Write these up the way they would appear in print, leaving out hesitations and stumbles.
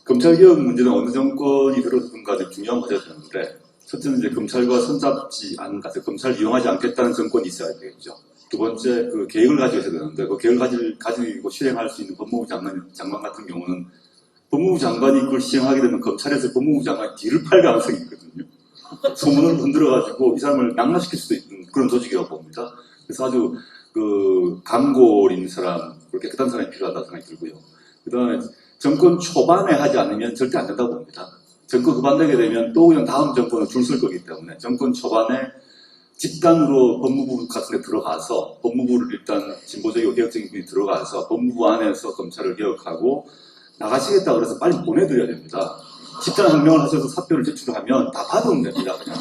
검찰개혁 문제는 어느 정권이 들어서든가 중요한 문제가 되는데, 첫째는 이제 검찰과 손잡지 않은, 검찰을 이용하지 않겠다는 정권이 있어야 되겠죠. 두 번째, 그 계획을 가지고 있어야 되는데, 그 계획을 가지고 실행할 수 있는 법무부 장관 같은 경우는 법무부 장관이 그걸 시행하게 되면 검찰에서 법무부 장관이 뒤를 팔 가능성이 있거든요. 소문을 흔들어가지고 이 사람을 낙마시킬 수도 있는 그런 조직이라고 봅니다. 그래서 아주 그 감골 있는 사람, 깨끗한 사람이 필요하다고 생각이 들고요. 그 다음에 정권 초반에 하지 않으면 절대 안 된다고 봅니다. 정권 후반되게 되면 또 그냥 다음 정권을 줄 설 거기 때문에 정권 초반에 집단으로 법무부 같은 데 들어가서 법무부를 일단 진보적이고 개혁적인 분이 들어가서 법무부 안에서 검찰을 개혁하고 나가시겠다 그래서 빨리 보내드려야 됩니다. 집단 항명을 하셔서 사표를 제출하면 다 받으면 됩니다. 그냥.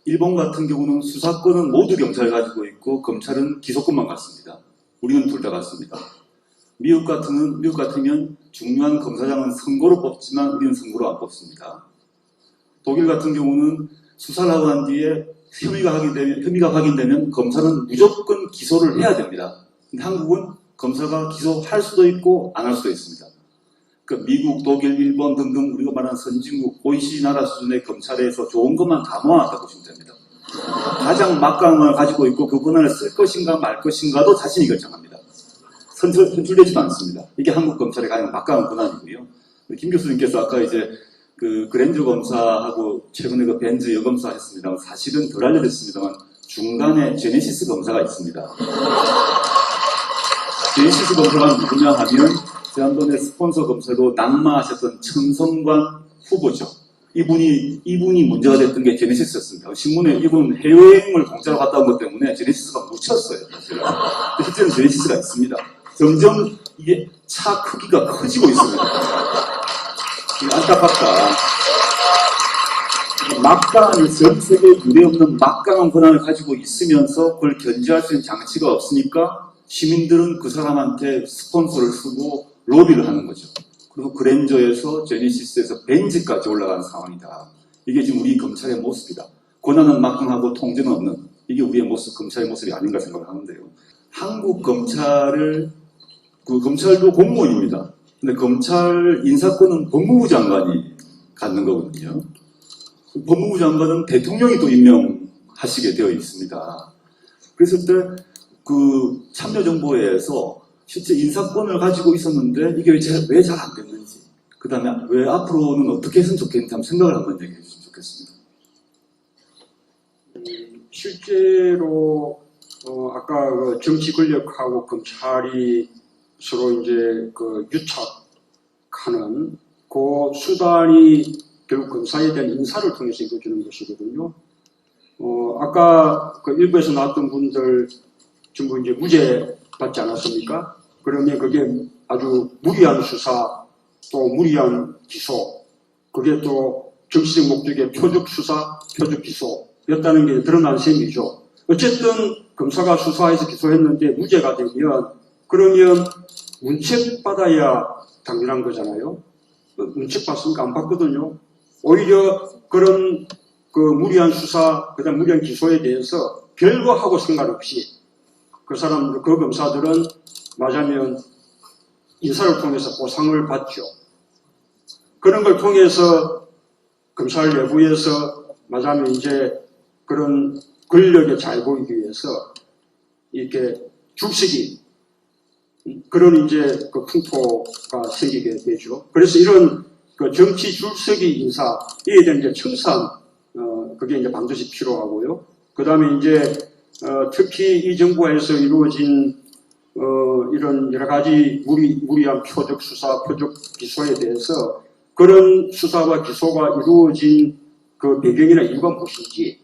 일본 같은 경우는 수사권은 모두 경찰이 가지고 있고 검찰은 기소권만 갖습니다. 우리는 둘 다 갖습니다. 미국 같으면 중요한 검사장은 선거로 뽑지만 우리는 선거로 안 뽑습니다. 독일 같은 경우는 수사를 하고 난 뒤에 혐의가 확인되면 검사는 무조건 기소를 해야 됩니다. 근데 한국은 검사가 기소할 수도 있고 안 할 수도 있습니다. 그러니까 미국, 독일, 일본 등등 우리가 말하는 선진국, OECD 나라 수준의 검찰에서 좋은 것만 다 모아놨다고 보시면 됩니다. 가장 막강함을 가지고 있고 그 권한을 쓸 것인가 말 것인가도 자신이 결정합니다. 선출되지도 않습니다. 이게 한국 검찰의 가장 막강한 권한이고요. 김 교수님께서 아까 이제 그 그랜저 검사하고 최근에 그 벤즈 여검사 했습니다만 사실은 덜 알려졌습니다만 중간에 제네시스 검사가 있습니다. 제네시스 검사가 누구냐 하면 지난번에 스폰서 검사로 낙마하셨던 천성관 후보죠. 이분이 문제가 됐던 게 제네시스였습니다. 신문에 이분 해외여행을 공짜로 갔다 온 것 때문에 제네시스가 묻혔어요. 사실은. 실제로 제네시스가 있습니다. 점점 이게 차 크기가 커지고 있습니다. 안타깝다. 막강한 전 세계 유례없는 막강한 권한을 가지고 있으면서 그걸 견제할 수 있는 장치가 없으니까 시민들은 그 사람한테 스폰서를 쓰고 로비를 하는 거죠. 그리고 그랜저에서 제네시스에서 벤즈까지 올라가는 상황이다. 이게 지금 우리 검찰의 모습이다. 권한은 막강하고 통제는 없는 이게 우리의 모습, 검찰의 모습이 아닌가 생각을 하는데요. 한국 검찰도 공무원입니다. 근데 검찰 인사권은 법무부 장관이 갖는 거거든요. 법무부 장관은 대통령이 또 임명하시게 되어 있습니다. 그랬을 때 그 참여정부에서 실제 인사권을 가지고 있었는데 이게 왜 잘 안 됐는지, 그 다음에 왜 앞으로는 어떻게 했으면 좋겠는지 한번 생각을 한번 얘기해 주시면 좋겠습니다. 실제로 아까 그 정치 권력하고 검찰이 서로 이제 그 유착하는 그 수단이 결국 검사에 대한 인사를 통해서 이루어지는 것이거든요. 아까 그 일부에서 나왔던 분들 전부 이제 무죄 받지 않았습니까? 그러면 그게 아주 무리한 수사, 또 무리한 기소, 그게 또 정치적 목적의 표적 수사, 표적 기소였다는 게 드러난 셈이죠. 어쨌든 검사가 수사해서 기소했는데 무죄가 되면 그러면 문책 받아야 당연한 거잖아요. 문책 받습니까? 안 받거든요. 오히려 그런 그 무리한 수사, 그다음 무리한 기소에 대해서 별거하고 상관없이 그 검사들은 맞으면 인사를 통해서 보상을 받죠. 그런 걸 통해서 검찰 내부에서 맞으면 이제 그런 권력에 잘 보이기 위해서 이렇게 줄서기, 그런 이제 그 풍토가 생기게 되죠. 그래서 이런 그 정치 줄서기 인사에 대한 이제 청산, 그게 이제 반드시 필요하고요. 그 다음에 이제 특히 이 정부에서 이루어진 이런 여러 가지 무리한 표적 수사, 표적 기소에 대해서 그런 수사와 기소가 이루어진 그 배경이나 이유가 무엇인지,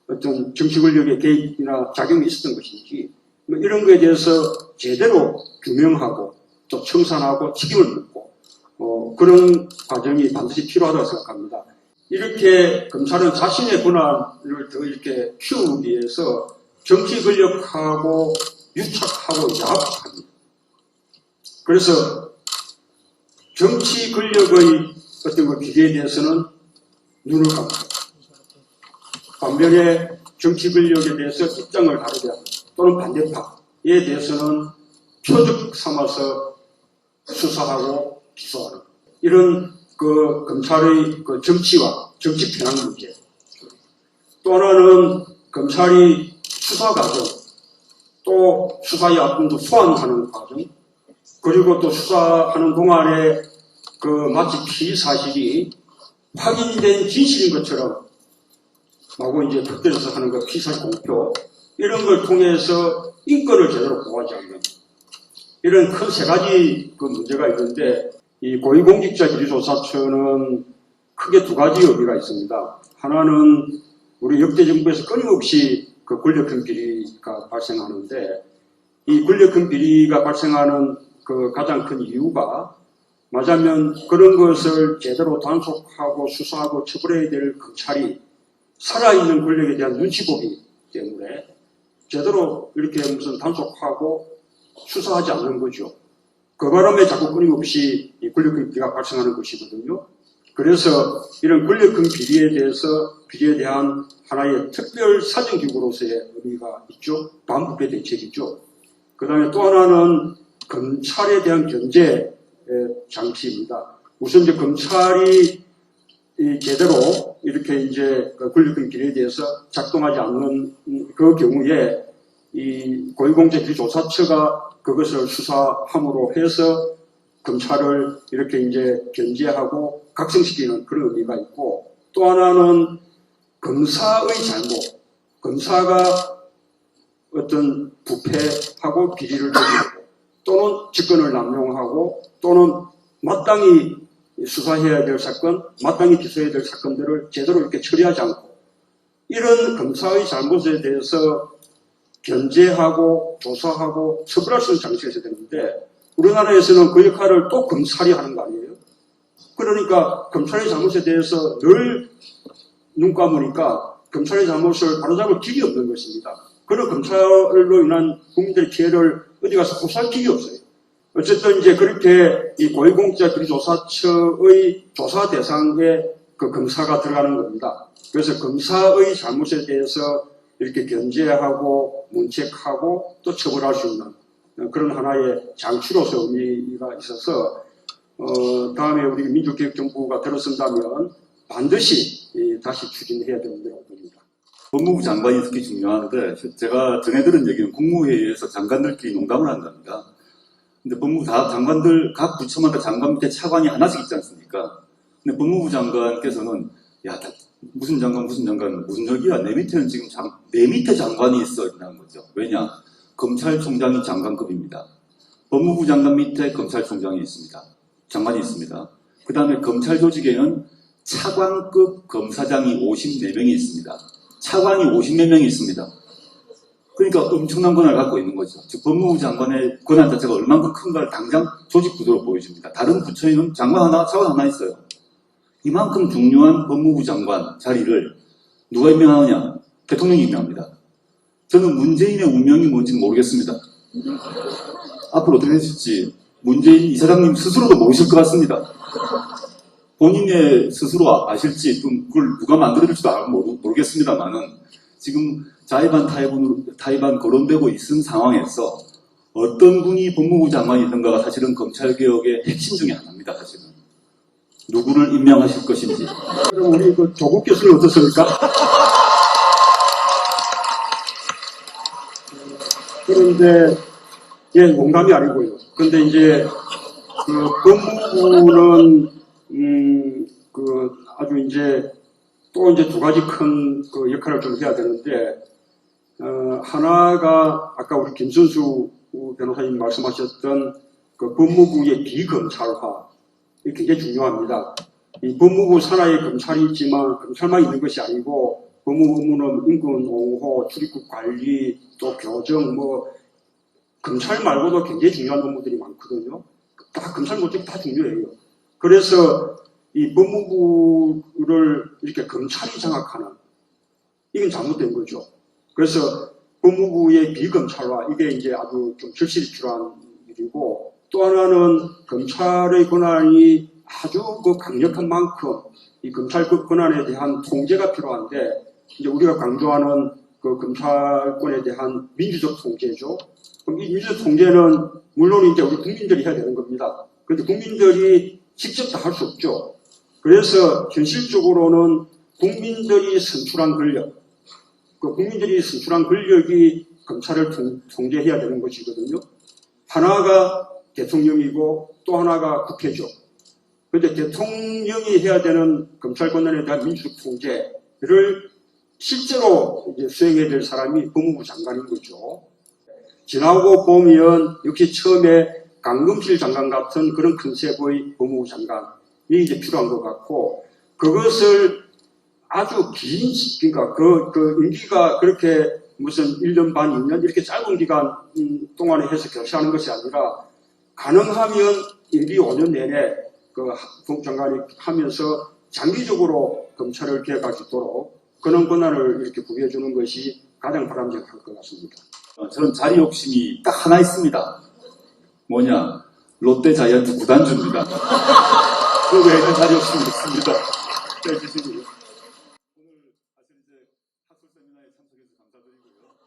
어떤 정치 권력의 개입이나 작용이 있었던 것인지, 뭐 이런 것에 대해서 제대로 규명하고 또 청산하고 책임을 묻고 그런 과정이 반드시 필요하다고 생각합니다. 이렇게 검찰은 자신의 권한을 더 이렇게 키우기 위해서 정치 권력하고 유착하고 야합합니다. 그래서 정치 권력의 어떤 그 기대에 대해서는 눈을 감고, 반면에 정치 권력에 대해서 입장을 다르게 하고 또는 반대파에 대해서는 표적 삼아서 수사하고 기소하는, 이런 그 검찰의 그 정치와 정치 편향 문제, 또 하나는 검찰이 수사 과정, 또 수사의 앞분도 소환하는 과정, 그리고 또 수사하는 동안에 그 마치 피의 사실이 확인된 진실인 것처럼 하고 이제 특별해서 하는 그 피살 공표 이런 걸 통해서 인권을 제대로 보호하지 않는 이런 큰 세 가지 그 문제가 있는데 이 고위공직자비리조사처는 크게 두 가지 의미가 있습니다. 하나는 우리 역대 정부에서 끊임없이 그 권력형 비리가 발생하는데 이 권력형 비리가 발생하는 그 가장 큰 이유가 맞으면 그런 것을 제대로 단속하고 수사하고 처벌해야 될 검찰이 살아있는 권력에 대한 눈치 보기 때문에 제대로 이렇게 무슨 단속하고 수사하지 않는 거죠. 그 바람에 자꾸 끊임없이 이 권력형 비리가 발생하는 것이거든요. 그래서 이런 권력형 비리에 대한 하나의 특별 사정기구로서의 의미가 있죠. 반부패 대책이죠. 그 다음에 또 하나는 검찰에 대한 견제 장치입니다. 우선 이제 검찰이 제대로 이렇게 이제 권력형 비리에 대해서 작동하지 않는 그 경우에 이 고위공직비리조사처가 그것을 수사함으로 해서 검찰을 이렇게 이제 견제하고 각성시키는 그런 의미가 있고, 또 하나는 검사의 잘못, 검사가 어떤 부패하고 비리를 저지르고 또는 직권을 남용하고 또는 마땅히 수사해야 될 사건, 마땅히 기소해야 될 사건들을 제대로 이렇게 처리하지 않고 이런 검사의 잘못에 대해서 견제하고 조사하고 처벌할 수 있는 장치가 있어야 되는데 우리나라에서는 그 역할을 또 검찰이 하는 거 아니에요? 그러니까 검찰의 잘못에 대해서 늘 눈 감으니까 검찰의 잘못을 바로잡을 길이 없는 것입니다. 그런 검찰로 인한 국민들의 피해를 어디 가서 고소할 길이 없어요. 어쨌든 이제 그렇게 이 고위공직자비리조사처의 조사 대상에 그 검사가 들어가는 겁니다. 그래서 검사의 잘못에 대해서 이렇게 견제하고 문책하고 또 처벌할 수 있는 그런 하나의 장치로서 의미가 있어서 다음에 우리 민주개혁정부가 들어선다면 반드시 다시 추진해야 된다고 봅니다. 법무부 장관이 특히 중요한데 제가 전해들은 얘기는 국무회의에서 장관들끼리 농담을 한답니다. 근데 법무부 장관들 각 부처마다 장관 밑에 차관이 하나씩 있지 않습니까? 근데 법무부 장관께서는 야 무슨 장관 무슨 적이야 내 밑에는 지금 내 밑에 장관이 있어 있다는 거죠. 왜냐? 검찰총장이 장관급입니다. 법무부 장관 밑에 검찰총장이 있습니다. 장관이 있습니다. 그 다음에 검찰 조직에는 차관급 검사장이 54명이 있습니다. 차관이 50몇 명이 있습니다. 그러니까 엄청난 권한을 갖고 있는 거죠. 즉 법무부 장관의 권한 자체가 얼만큼 큰가를 당장 조직 구조로 보여줍니다. 다른 부처에는 장관 하나, 차관 하나 있어요. 이만큼 중요한 법무부 장관 자리를 누가 임명하느냐? 대통령이 임명합니다. 저는 문재인의 운명이 뭔지는 모르겠습니다. 앞으로 어떻게 되실지 문재인 이사장님 스스로도 모르실 것 같습니다. 본인의 스스로 아실지 그걸 누가 만들어줄지도 모르겠습니다만은 지금 자의반 타의반 거론되고 있는 상황에서 어떤 분이 법무부 장관이든가가 사실은 검찰개혁의 핵심 중에 하나입니다. 사실은 누구를 임명하실 것인지. 그럼 우리 그 조국 교수님 어떻습니까? 그런데 농담이 아니고요. 근데 이제 그 법무부는 아주 이제 또 이제 두 가지 큰 그 역할을 좀 해야 되는데 하나가 아까 우리 김선수 변호사님 말씀하셨던 그 법무부의 비검찰화 이게 굉장히 중요합니다. 이 법무부 산하에 검찰이 있지만 검찰만 있는 것이 아니고 법무부 업무는 인권 옹호, 출입국 관리, 또 교정 검찰 말고도 굉장히 중요한 업무들이 많거든요. 다 검찰 모두 다 중요해요. 그래서 이 법무부를 이렇게 검찰이 장악하는 이건 잘못된 거죠. 그래서 법무부의 비검찰화 이게 이제 아주 좀 절실히 필요한 일이고 또 하나는 검찰의 권한이 아주 그 강력한 만큼 이 검찰 권한에 대한 통제가 필요한데 이제 우리가 강조하는 그 검찰권에 대한 민주적 통제죠. 그럼 이 민주적 통제는 물론 이제 우리 국민들이 해야 되는 겁니다. 그런데 국민들이 직접 다 할 수 없죠. 그래서 현실적으로는 국민들이 선출한 권력, 그 국민들이 선출한 권력이 검찰을 통제해야 되는 것이거든요. 하나가 대통령이고 또 하나가 국회죠. 그런데 대통령이 해야 되는 검찰 권한에 대한 민주적 통제를 실제로 이제 수행해야 될 사람이 법무부 장관인 거죠. 지나고 보면 역시 처음에 강금실 장관 같은 그런 컨셉의 법무부 장관이 이제 필요한 것 같고, 그것을 아주 긴, 그러니까 그 임기가 그렇게 무슨 1년 반, 2년 이렇게 짧은 기간 동안에 해서 결시하는 것이 아니라, 가능하면 임기 5년 내내 그 법장관이 하면서 장기적으로 검찰을 개혁할 수 있도록 그런 권한을 이렇게 부여해 주는 것이 가장 바람직할 것 같습니다. 저는 자리 욕심이 딱 하나 있습니다. 뭐냐? 롯데 자이언트 구단주입니다. 그 외에는 자리 욕심이 있습니다. 네, 주시고요. 오늘 사실 이제 학술 세미나에 참석해서 감사드리고요.